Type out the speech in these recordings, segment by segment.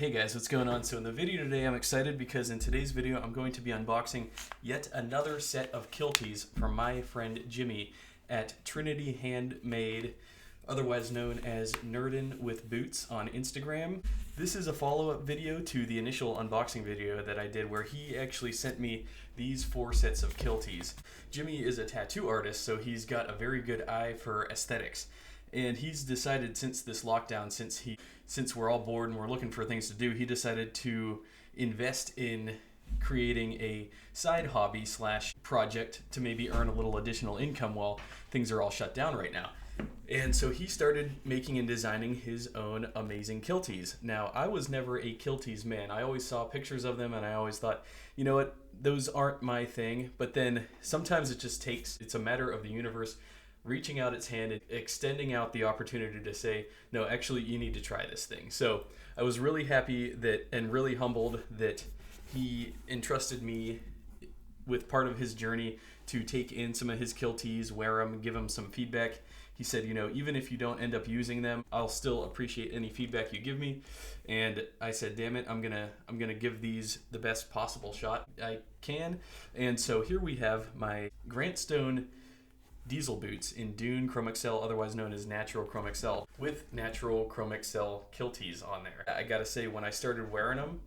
Hey guys, what's going on? So in the video today, I'm excited because in today's video, I'm going to be unboxing yet another set of Kilties from my friend Jimmy at Trinity Handmade, otherwise known as Nerdin with Boots on Instagram. This is a follow-up video to the initial unboxing video that I did where he actually sent me these 4 sets of Kilties. Jimmy is a tattoo artist, so he's got a very good eye for aesthetics. And he's decided since this lockdown, since we're all bored and we're looking for things to do, he decided to invest in creating a side hobby / project to maybe earn a little additional income while things are all shut down right now. And so he started making and designing his own amazing Kilties. Now, I was never a Kilties man. I always saw pictures of them and I always thought, you know what, those aren't my thing. But then sometimes it's a matter of the universe reaching out its hand and extending out the opportunity to say, no, actually, you need to try this thing. So I was really happy and really humbled that he entrusted me with part of his journey to take in some of his Kilties, wear them, give him some feedback. He said, you know, even if you don't end up using them, I'll still appreciate any feedback you give me. And I said, damn it, I'm gonna give these the best possible shot I can. And so here we have my Grant Stone diesel boots in Dune Chrome Excel, otherwise known as Natural Chrome Excel, with Natural Chrome Excel Kilties on there. I gotta say, when I started wearing them,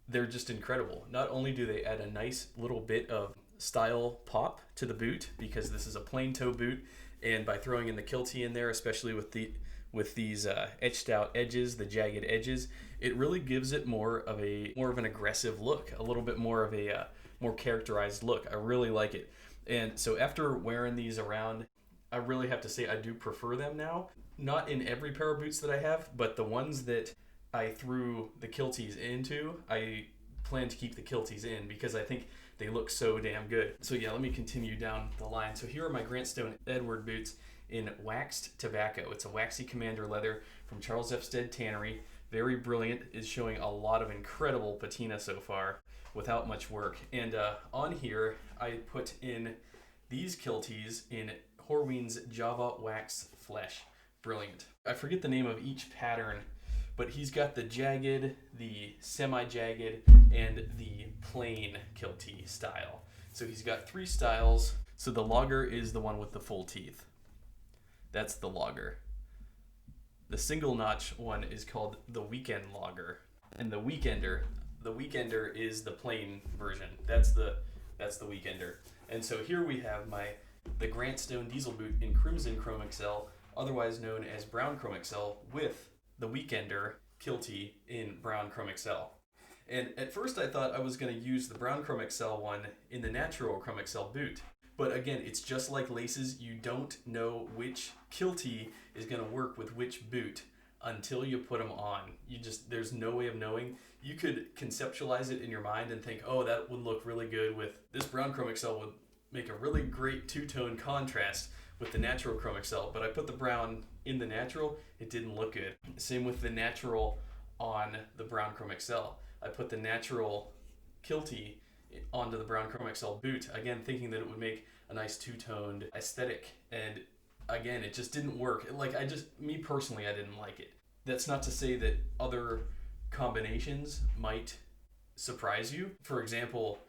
they're just incredible. Not only do they add a nice little bit of style pop to the boot, because this is a plain toe boot, and by throwing in the Kiltie in there, especially with these etched out edges, the jagged edges, it really gives it more of an aggressive look, a little bit more of a more characterized look. I really like it. And so after wearing these around, I really have to say I do prefer them now. Not in every pair of boots that I have, but the ones that I threw the Kilties into, I plan to keep the Kilties in because I think they look so damn good. So yeah, let me continue down the line. So here are my Grant Stone Edward boots in waxed tobacco. It's a waxy commander leather from Charles F. Stead Tannery. Very brilliant, is showing a lot of incredible patina so far without much work. And on here, I put in these Kilties in Horween's Java Wax Flesh. Brilliant. I forget the name of each pattern, but he's got the jagged, the semi-jagged, and the plain Kiltie style. So he's got 3 styles. So the logger is the one with the full teeth. That's the logger. The single notch one is called the Weekend Logger. And the Weekender is the plain version. That's the Weekender. And so here we have the Grant Stone diesel boot in Crimson Chrome Excel, otherwise known as Brown Chrome Excel, with the Weekender Kiltie in Brown Chrome Excel. And at first I thought I was going to use the Brown Chrome Excel one in the Natural Chrome Excel boot. But again, it's just like laces. You don't know which Kiltie is going to work with which boot until you put them on. There's no way of knowing. You could conceptualize it in your mind and think, oh, that would look really good with this Brown Chrome Excel, would make a really great two-tone contrast with the Natural Chrome Excel. But I put the brown in the Natural, it didn't look good. Same with the Natural on the Brown Chrome Excel. I put the Natural Kiltie onto the Brown Chrome Excel boot, again thinking that it would make a nice two-toned aesthetic, and again it just didn't work. Me personally, I didn't like it. That's not to say that other combinations might surprise you. For example,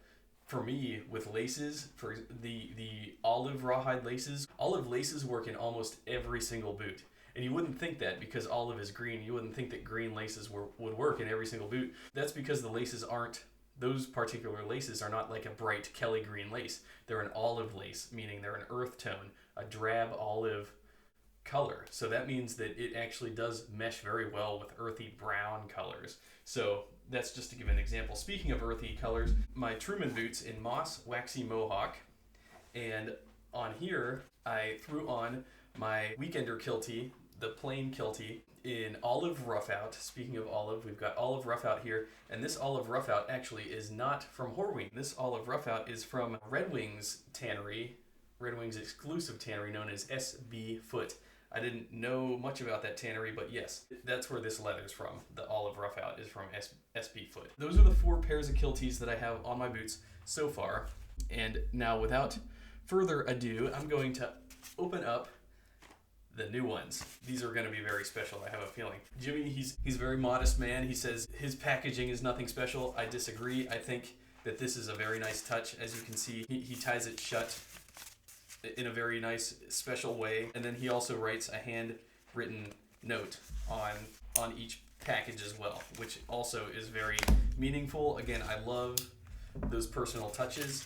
for me with laces, for the olive rawhide laces, olive laces work in almost every single boot. And you wouldn't think that because olive is green. You wouldn't think that green laces would work in every single boot. That's because those particular laces are not like a bright Kelly green lace. They're an olive lace, meaning they're an earth tone, a drab olive color. So that means that it actually does mesh very well with earthy brown colors. So that's just to give an example. Speaking of earthy colors, my Truman boots in Moss Waxy Mohawk. And on here, I threw on my Weekender Kiltie, the plain Kiltie, in Olive Roughout. Speaking of olive, we've got Olive Roughout here, and this Olive Roughout actually is not from Horween. This Olive Roughout is from Red Wings Tannery, Red Wings exclusive tannery known as SB Foot. I didn't know much about that tannery, but yes, that's where this leather's from. The Olive Roughout is from SB Foot. Those are the 4 pairs of Kilties that I have on my boots so far, and now without further ado, I'm going to open up the new ones. These are going to be very special, I have a feeling. Jimmy, he's a very modest man. He says his packaging is nothing special. I disagree. I think that this is a very nice touch. As you can see, he ties it shut in a very nice, special way. And then he also writes a handwritten note on each package as well, which also is very meaningful. Again, I love those personal touches.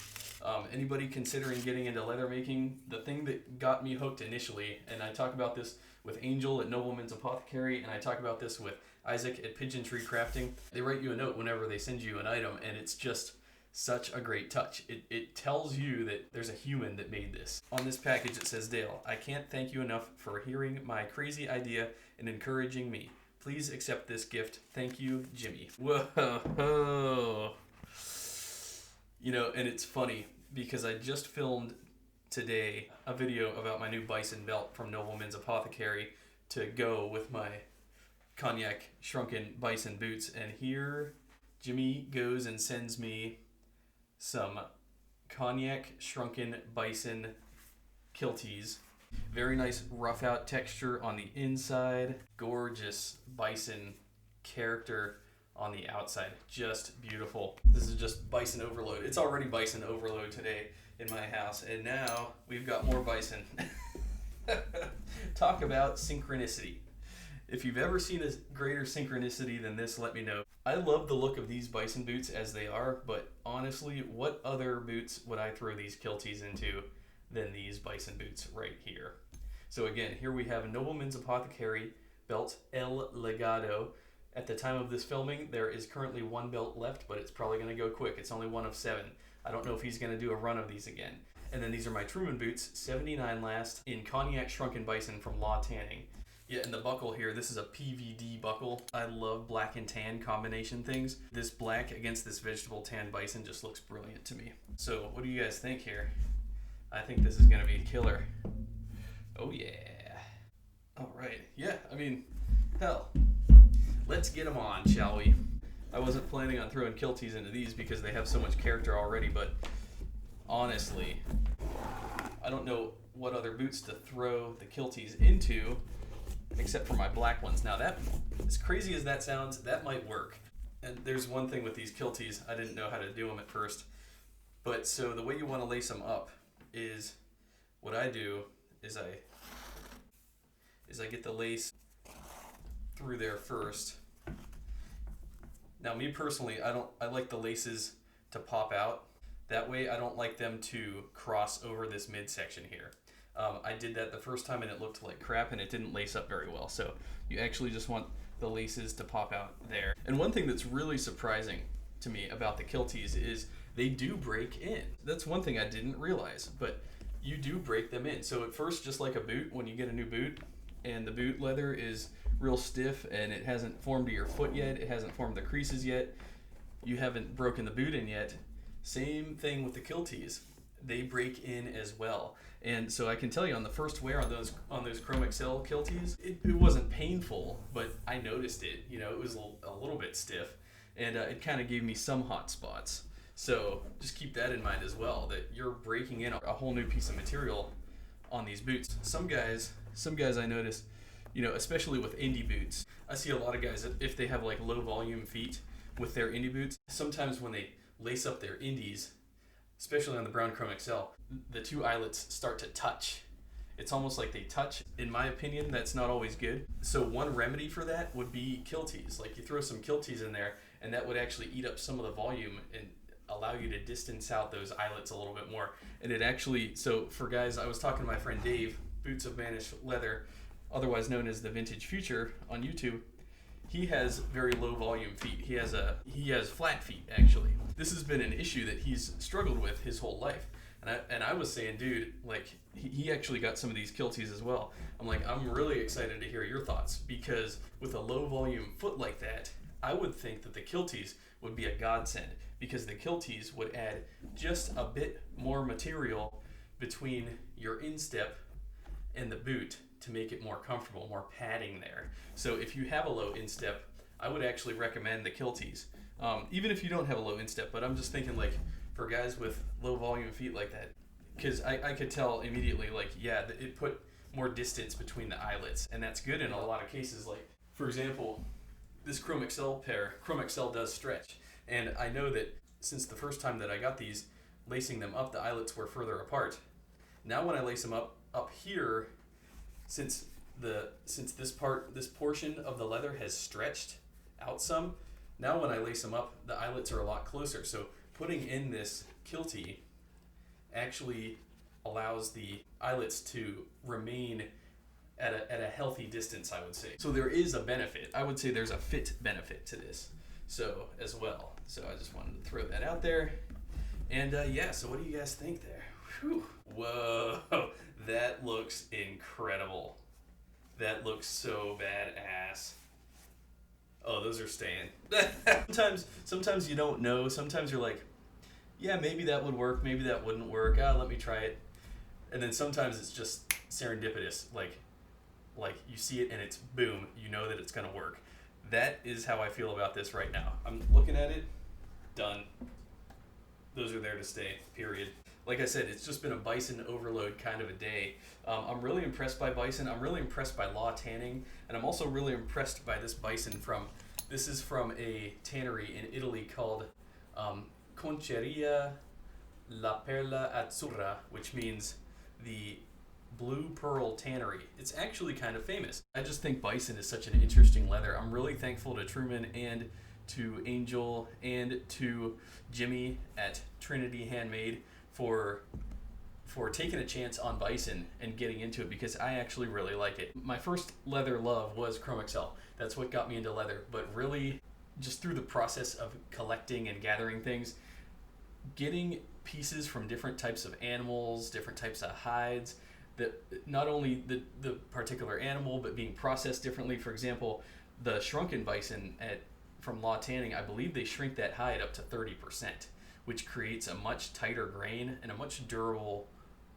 Anybody considering getting into leather making, the thing that got me hooked initially, and I talk about this with Angel at Nobleman's Apothecary, and I talk about this with Isaac at Pigeon Tree Crafting, they write you a note whenever they send you an item, and it's just such a great touch. It tells you that there's a human that made this. On this package it says, Dale, I can't thank you enough for hearing my crazy idea and encouraging me. Please accept this gift. Thank you, Jimmy. Whoa. You know, and it's funny because I just filmed today a video about my new Bison belt from Nobleman's Apothecary to go with my cognac shrunken Bison boots. And here Jimmy goes and sends me some cognac shrunken Bison Kilties. Very nice rough out texture on the inside. Gorgeous Bison character on the outside. Just beautiful. This is just Bison overload. It's already Bison overload today in my house, and now we've got more Bison. Talk about synchronicity. If you've ever seen a greater synchronicity than this, let me know. I love the look of these Bison boots as they are, but honestly, what other boots would I throw these Kilties into than these Bison boots right here? So again, here we have a Nobleman's Apothecary belt El Legado. At the time of this filming, there is currently one belt left, but it's probably going to go quick. It's only one of 7. I don't know if he's going to do a run of these again. And then these are my Truman boots, 79 last, in cognac shrunken Bison from Law Tanning. Yeah, and the buckle here, this is a PVD buckle. I love black and tan combination things. This black against this vegetable tan Bison just looks brilliant to me. So what do you guys think here? I think this is going to be killer. Oh yeah. All right. Yeah, I mean, hell. Let's get them on, shall we? I wasn't planning on throwing Kilties into these because they have so much character already, but honestly, I don't know what other boots to throw the Kilties into except for my black ones. Now that, as crazy as that sounds, that might work. And there's one thing with these Kilties, I didn't know how to do them at first. But so the way you want to lace them up is, what I do is I get the lace through there first. Now me personally, I like the laces to pop out. That way I don't like them to cross over this midsection here. I did that the first time and it looked like crap and it didn't lace up very well. So you actually just want the laces to pop out there. And one thing that's really surprising to me about the Kilties is they do break in. That's one thing I didn't realize, but you do break them in. So at first, just like a boot, when you get a new boot and the boot leather is real stiff and it hasn't formed to your foot yet, it hasn't formed the creases yet, you haven't broken the boot in yet. Same thing with the Kilties. They break in as well. And so I can tell you on the first wear on those Chrome XL Kilties, it wasn't painful, but I noticed it. You know, it was a little bit stiff, and it kind of gave me some hot spots. So just keep that in mind as well, that you're breaking in a whole new piece of material on these boots. Some guys I notice, you know, especially with indie boots, I see a lot of guys that if they have like low volume feet with their indie boots, sometimes when they lace up their indies, especially on the brown Chrome XL, the two eyelets start to touch. It's almost like they touch. In my opinion, that's not always good. So one remedy for that would be Kilties. Like you throw some Kilties in there and that would actually eat up some of the volume and allow you to distance out those eyelets a little bit more. And it actually, so for guys, I was talking to my friend Dave, Boots of Mannish Leather, otherwise known as the Vintage Future on YouTube. He has very low volume feet. He has flat feet actually. This has been an issue that he's struggled with his whole life. And I was saying, dude, like he actually got some of these Kilties as well. I'm like, I'm really excited to hear your thoughts, because with a low volume foot like that, I would think that the Kilties would be a godsend, because the Kilties would add just a bit more material between your instep and the boot to make it more comfortable, more padding there. So if you have a low instep, I would actually recommend the Kilties. Even if you don't have a low instep, but I'm just thinking like for guys with low volume feet like that, because I could tell immediately, like, yeah, it put more distance between the eyelets, and that's good in a lot of cases. Like, for example, this Chrome XL pair, Chrome XL does stretch, and I know that since the first time that I got these, lacing them up, the eyelets were further apart. Now when I lace them up here, since this portion of the leather has stretched out some, now when I lace them up, the eyelets are a lot closer. So putting in this Kiltie actually allows the eyelets to remain at a healthy distance, I would say. So there is a benefit. I would say there's a fit benefit to this, so as well. So I just wanted to throw that out there. And yeah, so what do you guys think there? Whew. Whoa, that looks incredible. That looks so badass. Oh, those are staying. Sometimes you don't know. Sometimes you're like, yeah, maybe that would work, maybe that wouldn't work. Let me try it. And then sometimes it's just serendipitous. Like you see it and it's boom, you know that it's gonna work. That is how I feel about this right now. I'm looking at it, done. Those are there to stay, period. Like I said, it's just been a Bison overload kind of a day. I'm really impressed by Bison. I'm really impressed by Law Tanning, and I'm also really impressed by this Bison this is from a tannery in Italy called Conceria La Perla Azzurra, which means the Blue Pearl Tannery. It's actually kind of famous. I just think Bison is such an interesting leather. I'm really thankful to Truman and to Angel and to Jimmy at Trinity Handmade for taking a chance on Bison and getting into it, because I actually really like it. My first leather love was Chrome XL. That's what got me into leather, but really just through the process of collecting and gathering things, getting pieces from different types of animals, different types of hides, that not only the particular animal, but being processed differently. For example, the shrunken Bison from Law Tanning, I believe they shrink that hide up to 30%, which creates a much tighter grain and a much durable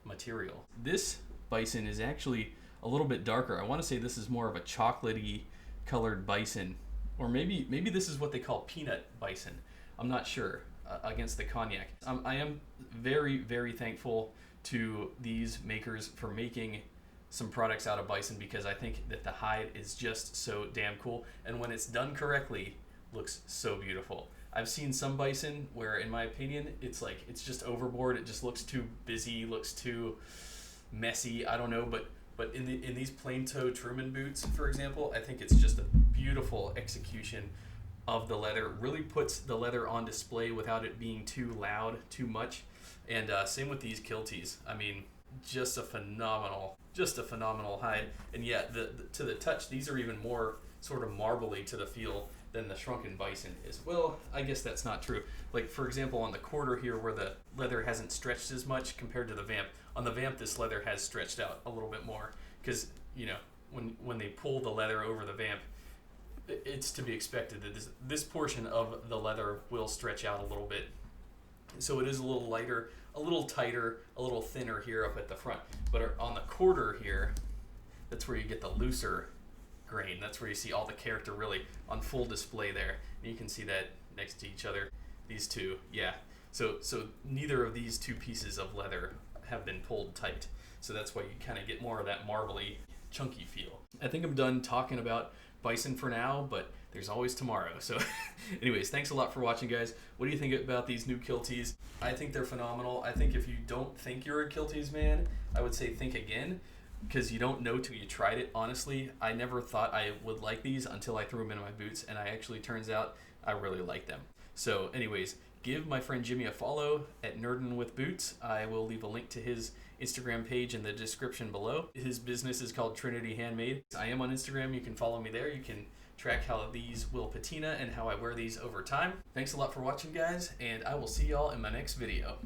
material. This Bison is actually a little bit darker. I want to say this is more of a chocolatey colored Bison, or maybe this is what they call peanut Bison. I'm not sure, against the cognac. I am very, very thankful to these makers for making some products out of Bison, because I think that the hide is just so damn cool, and when it's done correctly, looks so beautiful. I've seen some Bison where, in my opinion, it's just overboard. It just looks too busy, looks too messy. I don't know, but in these plain toe Truman boots, for example, I think it's just a beautiful execution of the leather. Really puts the leather on display without it being too loud, too much. And same with these Kilties. I mean, just a phenomenal hide. And yeah, to the touch, these are even more sort of marbly to the feel than the shrunken Bison is. Well, I guess that's not true. Like, for example, on the quarter here, where the leather hasn't stretched as much compared to the Vamp. On the Vamp, this leather has stretched out a little bit more, because, you know, when they pull the leather over the Vamp, it's to be expected that this portion of the leather will stretch out a little bit. So it is a little lighter, a little tighter, a little thinner here up at the front. But on the quarter here, that's where you get the looser grain. That's where you see all the character really on full display there. And you can see that next to each other, these two, yeah. So neither of these two pieces of leather have been pulled tight. So that's why you kind of get more of that marbly, chunky feel. I think I'm done talking about Bison for now, but there's always tomorrow. So anyways, thanks a lot for watching, guys. What do you think about these new Kilties? I think they're phenomenal. I think if you don't think you're a Kilties man, I would say think again, because you don't know till you tried it. Honestly, I never thought I would like these until I threw them in my boots, and I actually, turns out, I really like them. So anyways, give my friend Jimmy a follow at Nerdin' with Boots. I will leave a link to his Instagram page in the description below. His business is called Trinity Handmade. I am on Instagram. You can follow me there. You can track how these will patina and how I wear these over time. Thanks a lot for watching, guys, and I will see y'all in my next video.